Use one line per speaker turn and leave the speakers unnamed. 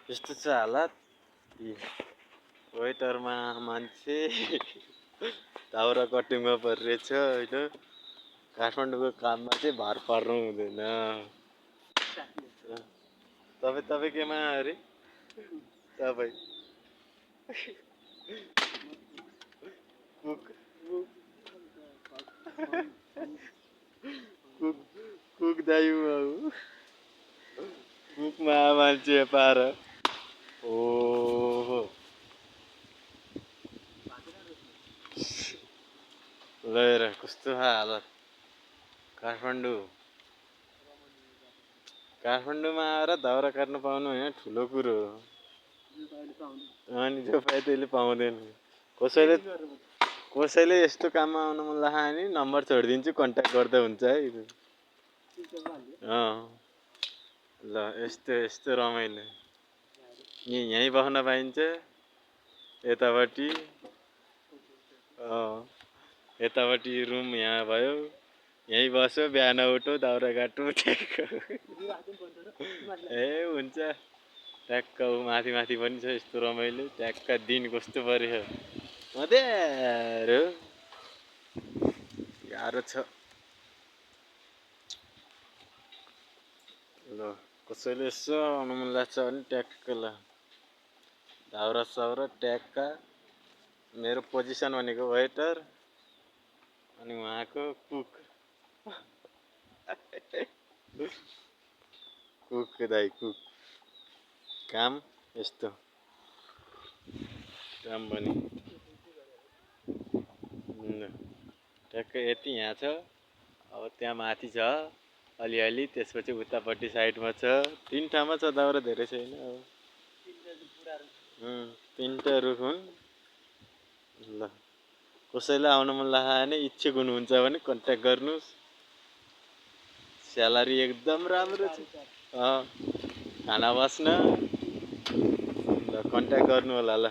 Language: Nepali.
यस्तो छ हालत कि वेटरमा मान्छे दाउरा कटिङमा परिरहेछ होइन। काठमाडौँको काममा चाहिँ भर पर्नु हुँदैन। तपाईँ केमा अरे तपाईँ कुक कुक कुक दायु कुकमा मान्छे पार ओहो लिएर कस्तो हालत काठमाडौँमा आएर दाउरा काट्न पाउनु होइन ठुलो कुरो हो। अनि जो पाए त्यसले पाउँदैन। कसैले यस्तो काममा आउनु मन लाग्यो भने नम्बर छोडिदिन्छु, कन्ट्याक्ट गर्दा हुन्छ है। ल यस्तो यस्तो रमाइलो यहीँ बस्न पाइन्छ। यतापट्टि यतापट्टि रुम यहाँ भयो, यहीँ बस्यो, बिहान उठो, दाउरा काटो, ट्याक्क ए हुन्छ। ट्याक्क माथि माथि पनि छ यस्तो रमाइलो। ट्याक्क दिन कस्तो पऱ्यो मध्यारो गाह्रो छ। ल कसैले यसो आउनु मन लाग्छ भने ट्याक्क ल दाउरा साउरा ट्याक्क। मेरो पोजिसन भनेको वेटर अनि उहाँको कुक कुक दाइ कुक काम यस्तो काम पनि ट्याक्क यति यहाँ छ। अब त्यहाँ माथि छ अलिअलि, त्यसपछि उतापट्टि साइडमा छ। 3 ठाउँमा छ दाउरा, धेरै छैन। अब 3टा रुख हुन्। ल कसैलाई आउनु मन लाग्यो भने, इच्छुक हुनुहुन्छ भने कन्ट्याक्ट गर्नुहोस्। स्यालेरी एकदम राम्रो छ। खाना बस्न ल कन्ट्याक्ट गर्नु होला ल।